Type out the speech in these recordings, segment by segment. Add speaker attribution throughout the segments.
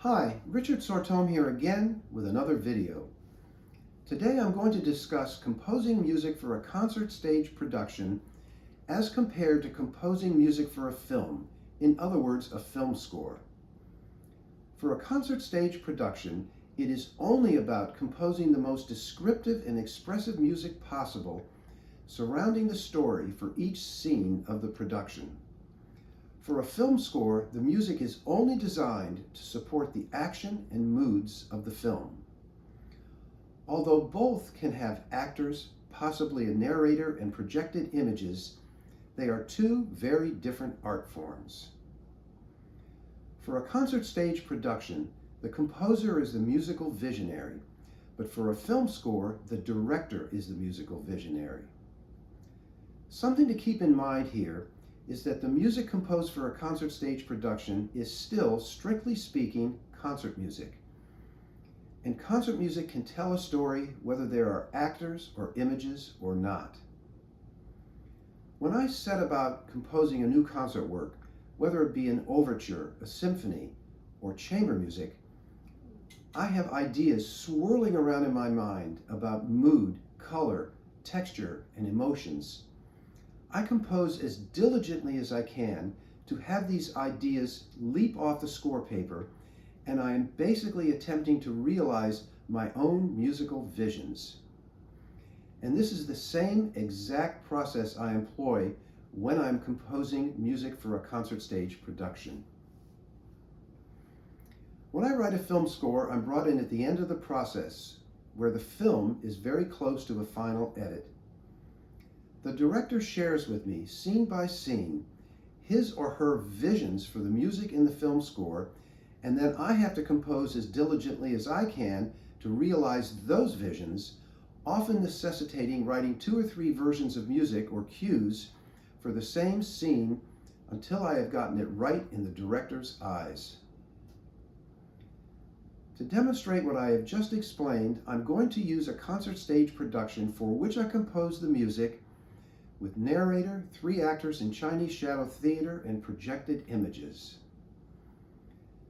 Speaker 1: Hi, Richard Sortomme here again with another video. Today I'm going to discuss composing music for a concert stage production as compared to composing music for a film, in other words, a film score. For a concert stage production, it is only about composing the most descriptive and expressive music possible surrounding the story for each scene of the production. For a film score, the music is only designed to support the action and moods of the film. Although both can have actors, possibly a narrator, and projected images, they are two very different art forms. For a concert stage production, the composer is the musical visionary, but for a film score, the director is the musical visionary. Something to keep in mind here is that the music composed for a concert stage production is still, strictly speaking, concert music. And concert music can tell a story whether there are actors or images or not. When I set about composing a new concert work, whether it be an overture, a symphony, or chamber music, I have ideas swirling around in my mind about mood, color, texture, and emotions. I compose as diligently as I can to have these ideas leap off the score paper, and I am basically attempting to realize my own musical visions. And this is the same exact process I employ when I'm composing music for a concert stage production. When I write a film score, I'm brought in at the end of the process, where the film is very close to a final edit. The director shares with me, scene by scene, his or her visions for the music in the film score, and then I have to compose as diligently as I can to realize those visions, often necessitating writing 2 or 3 versions of music or cues for the same scene until I have gotten it right in the director's eyes. To demonstrate what I have just explained, I'm going to use a concert stage production for which I composed the music with narrator, 3 actors in Chinese shadow theater, and projected images.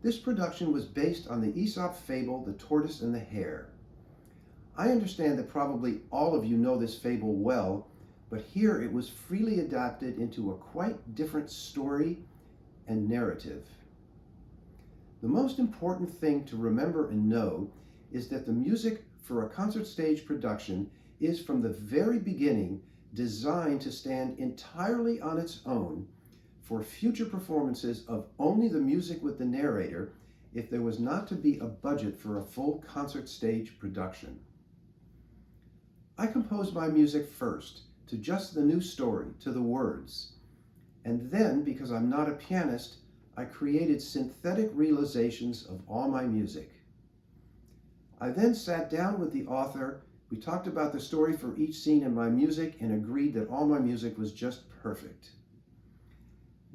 Speaker 1: This production was based on the Aesop fable, The Tortoise and the Hare. I understand that probably all of you know this fable well, but here it was freely adapted into a quite different story and narrative. The most important thing to remember and know is that the music for a concert stage production is from the very beginning designed to stand entirely on its own for future performances of only the music with the narrator if there was not to be a budget for a full concert stage production. I composed my music first to just the new story, to the words, and then, because I'm not a pianist, I created synthetic realizations of all my music. I then sat down with the author. We talked about the story for each scene in my music and agreed that all my music was just perfect.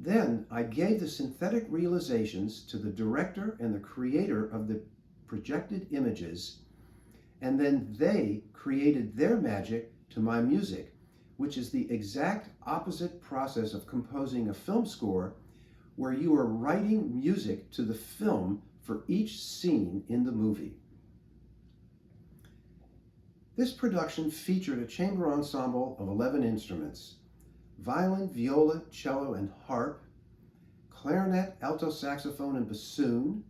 Speaker 1: Then I gave the synthetic realizations to the director and the creator of the projected images, and then they created their magic to my music, which is the exact opposite process of composing a film score, where you are writing music to the film for each scene in the movie. This production featured a chamber ensemble of 11 instruments: violin, viola, cello, and harp, clarinet, alto saxophone, and bassoon,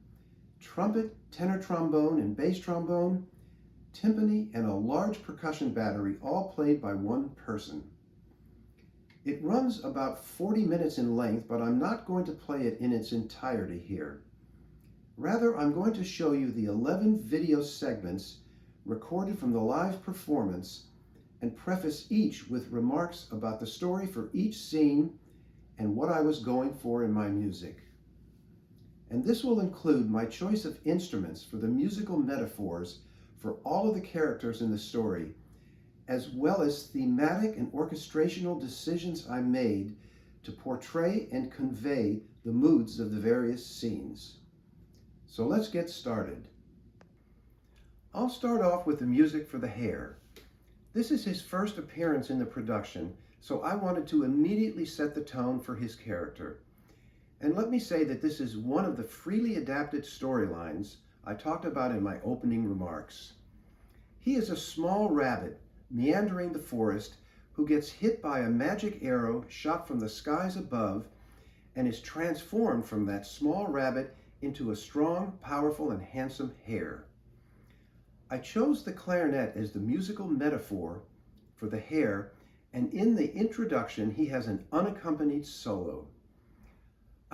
Speaker 1: trumpet, tenor trombone, and bass trombone, timpani, and a large percussion battery, all played by one person. It runs about 40 minutes in length, but I'm not going to play it in its entirety here. Rather, I'm going to show you the 11 video segments recorded from the live performance and preface each with remarks about the story for each scene and what I was going for in my music. And this will include my choice of instruments for the musical metaphors for all of the characters in the story, as well as thematic and orchestrational decisions I made to portray and convey the moods of the various scenes. So let's get started. I'll start off with the music for the Hare. This is his first appearance in the production, so I wanted to immediately set the tone for his character. And let me say that this is one of the freely adapted storylines I talked about in my opening remarks. He is a small rabbit meandering the forest who gets hit by a magic arrow shot from the skies above and is transformed from that small rabbit into a strong, powerful, and handsome hare. I chose the clarinet as the musical metaphor for the hare, and in the introduction he has an unaccompanied solo.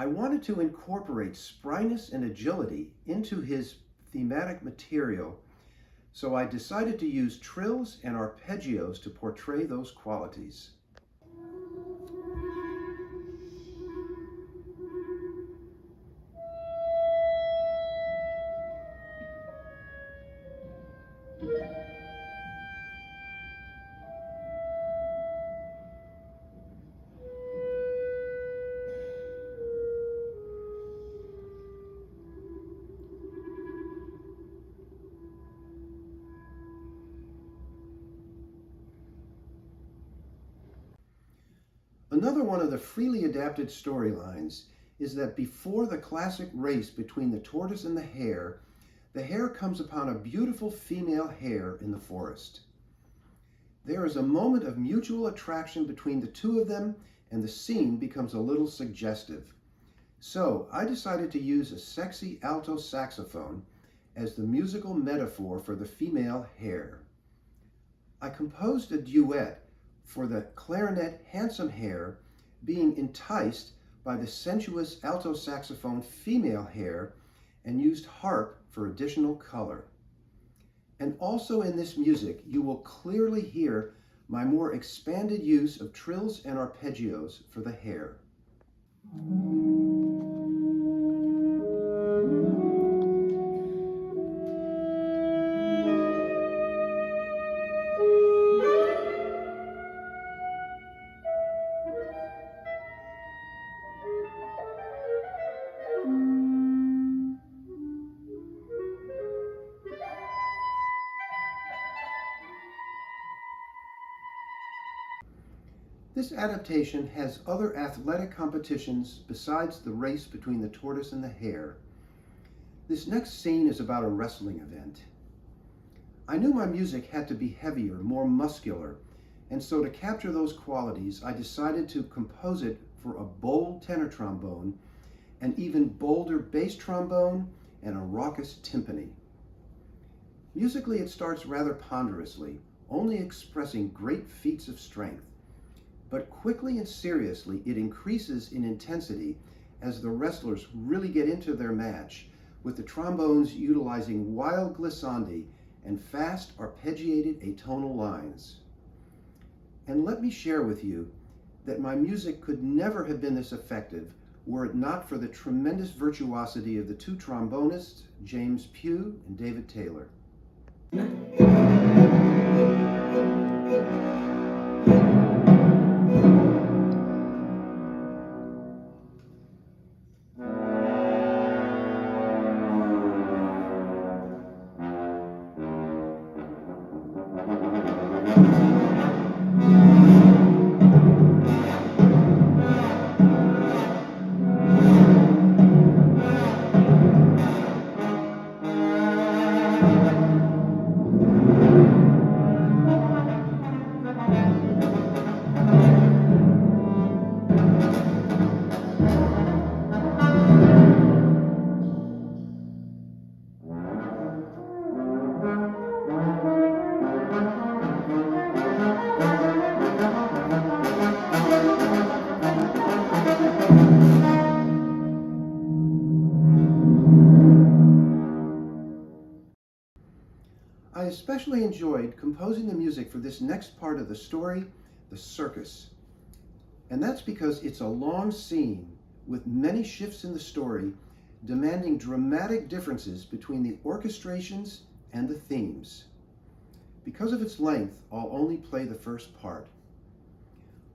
Speaker 1: I wanted to incorporate spryness and agility into his thematic material, so I decided to use trills and arpeggios to portray those qualities. Another one of the freely adapted storylines is that before the classic race between the tortoise and the hare comes upon a beautiful female hare in the forest. There is a moment of mutual attraction between the two of them, and the scene becomes a little suggestive. So I decided to use a sexy alto saxophone as the musical metaphor for the female hare. I composed a duet for the clarinet handsome hare being enticed by the sensuous alto saxophone female hare, and used harp for additional color. And also in this music, you will clearly hear my more expanded use of trills and arpeggios for the hare. This adaptation has other athletic competitions besides the race between the tortoise and the hare. This next scene is about a wrestling event. I knew my music had to be heavier, more muscular, and so to capture those qualities, I decided to compose it for a bold tenor trombone, an even bolder bass trombone, and a raucous timpani. Musically, it starts rather ponderously, only expressing great feats of strength. But quickly and seriously, it increases in intensity as the wrestlers really get into their match, with the trombones utilizing wild glissandi and fast arpeggiated atonal lines. And let me share with you that my music could never have been this effective were it not for the tremendous virtuosity of the two trombonists, James Pugh and David Taylor. I especially enjoyed composing the music for this next part of the story, the circus. And that's because it's a long scene with many shifts in the story, demanding dramatic differences between the orchestrations and the themes. Because of its length, I'll only play the first part.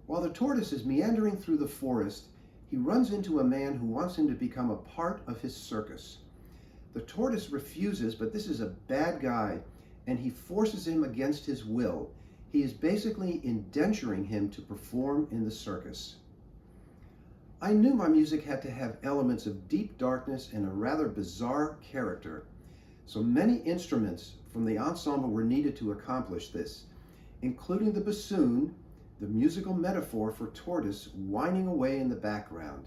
Speaker 1: While the tortoise is meandering through the forest, he runs into a man who wants him to become a part of his circus. The tortoise refuses, but this is a bad guy, and he forces him against his will. He is basically indenturing him to perform in the circus. I knew my music had to have elements of deep darkness and a rather bizarre character, so many instruments from the ensemble were needed to accomplish this, including the bassoon, the musical metaphor for Tortoise whining away in the background.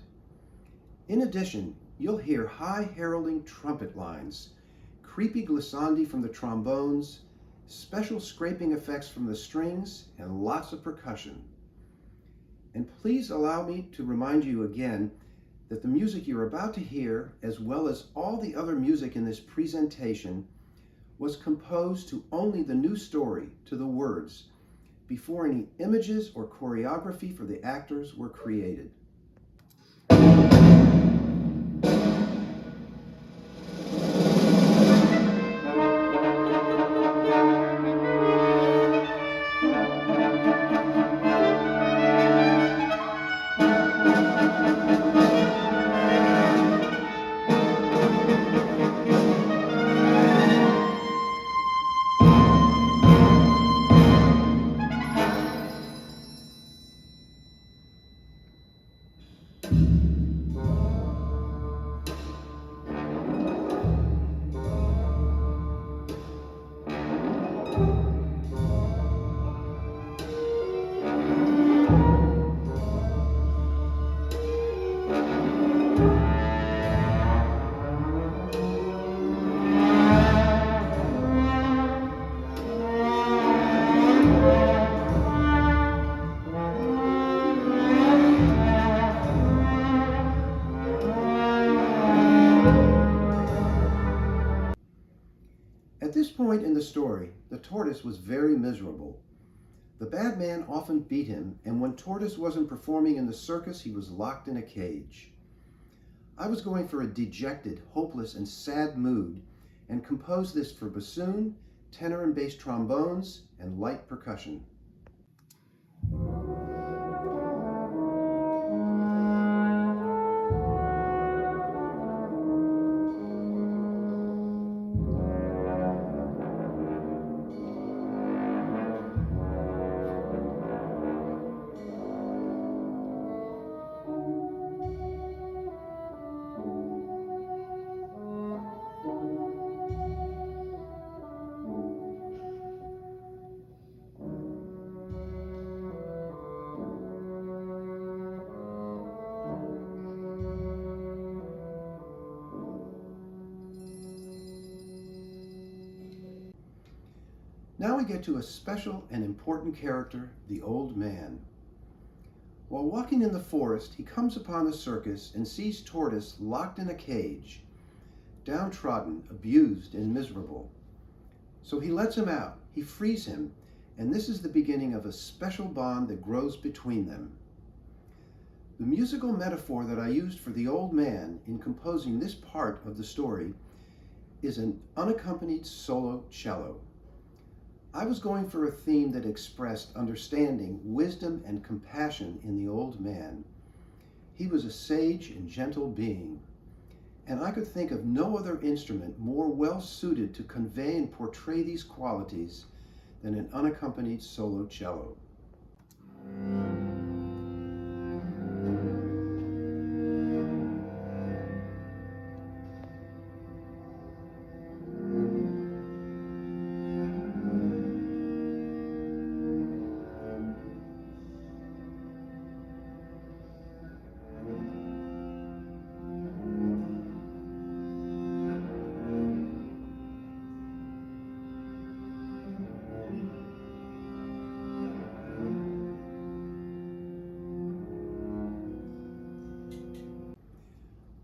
Speaker 1: In addition, you'll hear high heralding trumpet lines, creepy glissandi from the trombones, special scraping effects from the strings, and lots of percussion. And please allow me to remind you again that the music you're about to hear, as well as all the other music in this presentation, was composed to only the new story, to the words, before any images or choreography for the actors were created. At this point in the story, the tortoise was very miserable. The bad man often beat him, and when Tortoise wasn't performing in the circus, he was locked in a cage. I was going for a dejected, hopeless, and sad mood, and composed this for bassoon, tenor and bass trombones, and light percussion. Now we get to a special and important character, the old man. While walking in the forest, he comes upon the circus and sees Tortoise locked in a cage, downtrodden, abused, and miserable. So he lets him out, he frees him, and this is the beginning of a special bond that grows between them. The musical metaphor that I used for the old man in composing this part of the story is an unaccompanied solo cello. I was going for a theme that expressed understanding, wisdom, and compassion in the old man. He was a sage and gentle being, and I could think of no other instrument more well suited to convey and portray these qualities than an unaccompanied solo cello.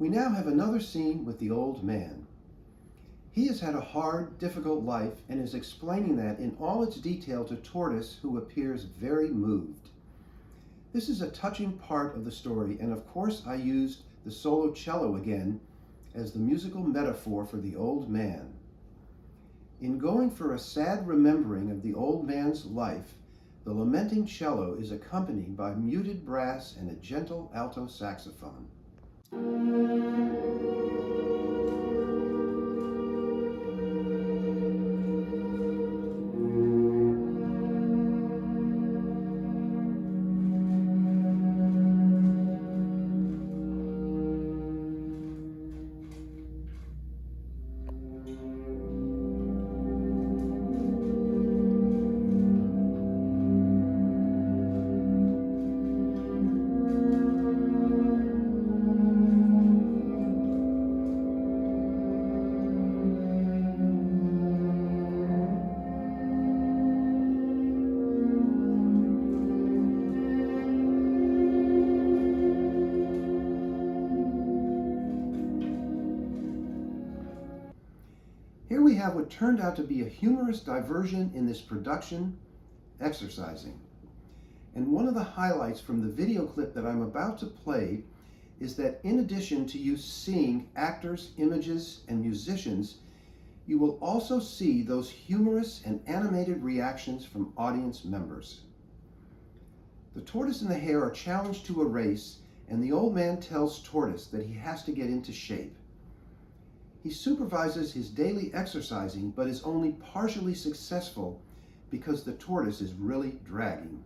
Speaker 1: We now have another scene with the old man. He has had a hard, difficult life and is explaining that in all its detail to Tortoise, who appears very moved. This is a touching part of the story, and of course I used the solo cello again as the musical metaphor for the old man. In going for a sad remembering of the old man's life, the lamenting cello is accompanied by muted brass and a gentle alto saxophone. Here we have what turned out to be a humorous diversion in this production, exercising. And one of the highlights from the video clip that I'm about to play is that in addition to you seeing actors, images, and musicians, you will also see those humorous and animated reactions from audience members. The tortoise and the hare are challenged to a race, and the old man tells Tortoise that he has to get into shape. He supervises his daily exercising, but is only partially successful because the tortoise is really dragging.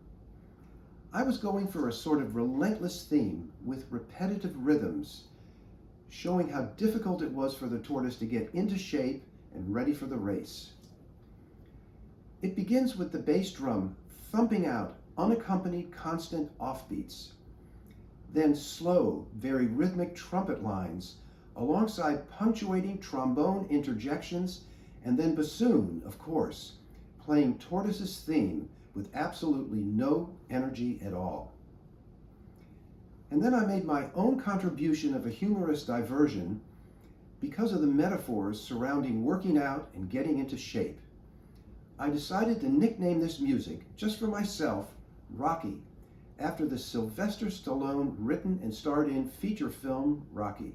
Speaker 1: I was going for a sort of relentless theme with repetitive rhythms, showing how difficult it was for the tortoise to get into shape and ready for the race. It begins with the bass drum thumping out unaccompanied constant offbeats, then slow, very rhythmic trumpet lines alongside punctuating trombone interjections, and then bassoon, of course, playing Tortoise's theme with absolutely no energy at all. And then I made my own contribution of a humorous diversion because of the metaphors surrounding working out and getting into shape. I decided to nickname this music, just for myself, Rocky, after the Sylvester Stallone written and starred in feature film Rocky.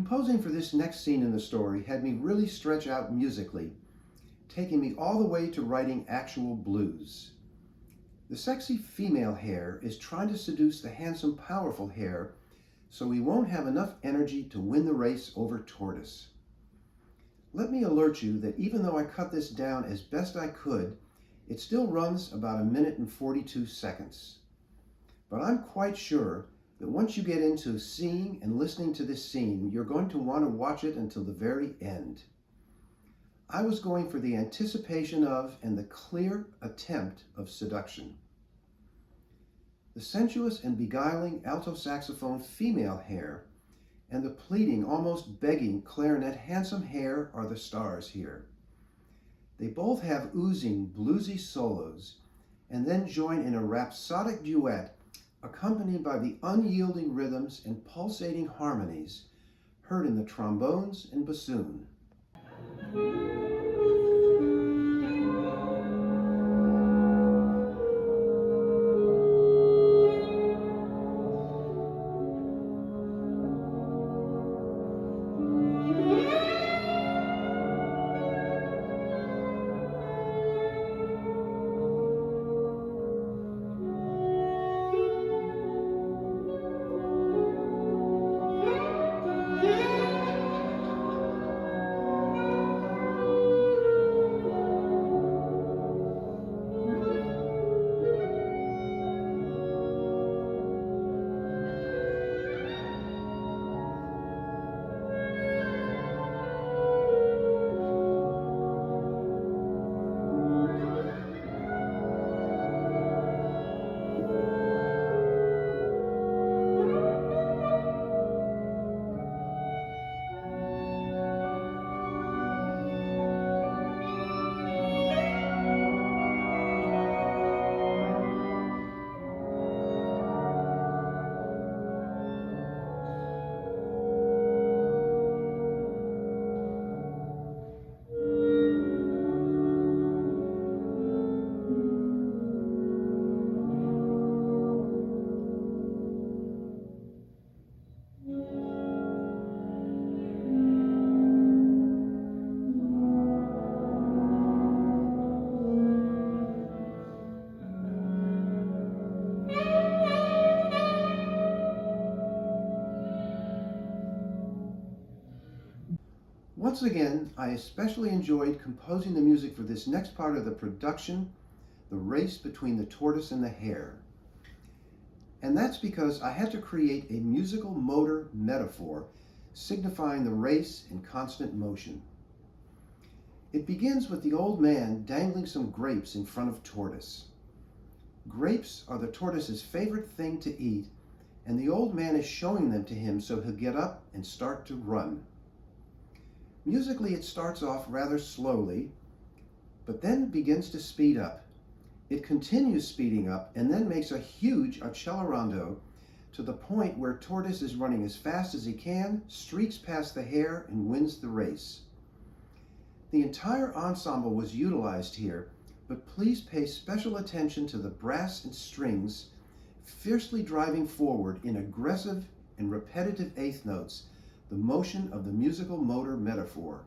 Speaker 1: Composing for this next scene in the story had me really stretch out musically, taking me all the way to writing actual blues. The sexy female Hare is trying to seduce the handsome, powerful Hare, so he won't have enough energy to win the race over Tortoise. Let me alert you that even though I cut this down as best I could, it still runs about 1 minute and 42 seconds. But I'm quite sure that once you get into seeing and listening to this scene, you're going to want to watch it until the very end. I was going for the anticipation of and the clear attempt of seduction. The sensuous and beguiling alto saxophone female Hare and the pleading, almost begging clarinet handsome Hare are the stars here. They both have oozing bluesy solos and then join in a rhapsodic duet accompanied by the unyielding rhythms and pulsating harmonies heard in the trombones and bassoon. Once again, I especially enjoyed composing the music for this next part of the production, the race between the tortoise and the hare. And that's because I had to create a musical motor metaphor signifying the race in constant motion. It begins with the old man dangling some grapes in front of Tortoise. Grapes are the tortoise's favorite thing to eat, and the old man is showing them to him so he'll get up and start to run. Musically, it starts off rather slowly, but then begins to speed up. It continues speeding up and then makes a huge accelerando to the point where Tortoise is running as fast as he can, streaks past the hare, and wins the race. The entire ensemble was utilized here, but please pay special attention to the brass and strings fiercely driving forward in aggressive and repetitive eighth notes, the motion of the musical motor metaphor.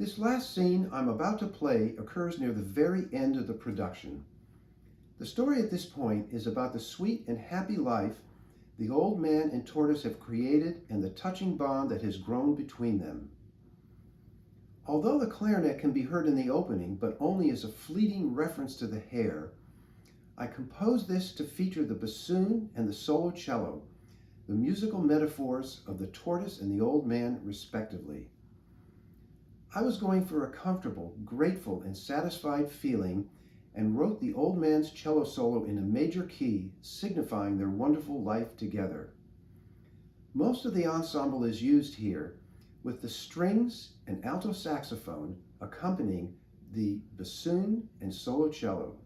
Speaker 1: This last scene I'm about to play occurs near the very end of the production. The story at this point is about the sweet and happy life the old man and Tortoise have created and the touching bond that has grown between them. Although the clarinet can be heard in the opening, but only as a fleeting reference to the hare, I composed this to feature the bassoon and the solo cello, the musical metaphors of the tortoise and the old man respectively. I was going for a comfortable, grateful, and satisfied feeling and wrote the old man's cello solo in a major key, signifying their wonderful life together. Most of the ensemble is used here, with the strings and alto saxophone accompanying the bassoon and solo cello.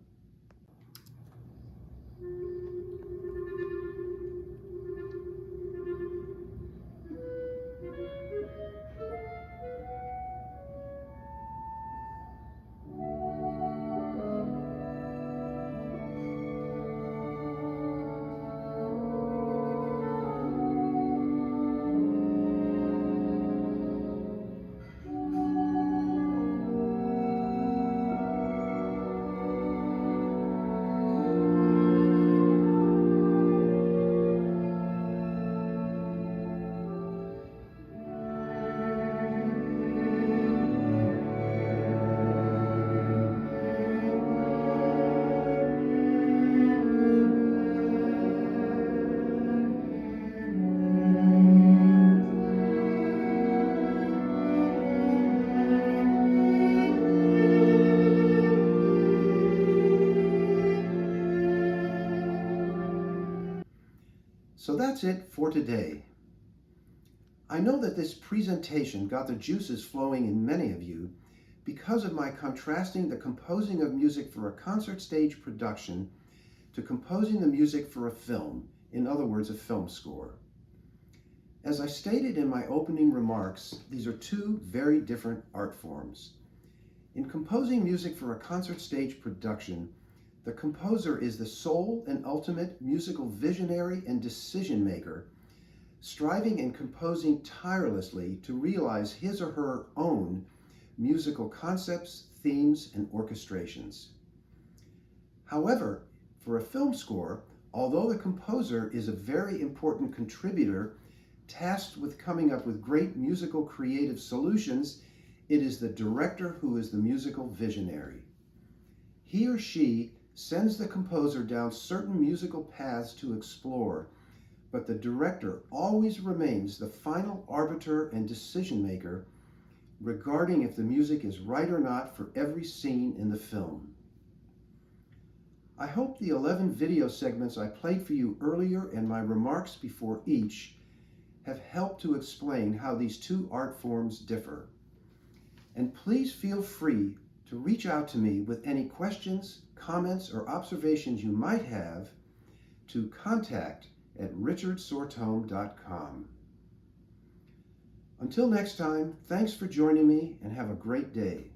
Speaker 1: So that's it for today. I know that this presentation got the juices flowing in many of you because of my contrasting the composing of music for a concert stage production to composing the music for a film, in other words, a film score. As I stated in my opening remarks, these are two very different art forms. In composing music for a concert stage production, the composer is the sole and ultimate musical visionary and decision maker, striving and composing tirelessly to realize his or her own musical concepts, themes, and orchestrations. However, for a film score, although the composer is a very important contributor tasked with coming up with great musical creative solutions, it is the director who is the musical visionary. He or she sends the composer down certain musical paths to explore, but the director always remains the final arbiter and decision maker regarding if the music is right or not for every scene in the film. I hope the 11 video segments I played for you earlier and my remarks before each have helped to explain how these two art forms differ. And please feel free to reach out to me with any questions, comments, or observations you might have to contact@richardsortomme.com. Until next time, thanks for joining me and have a great day.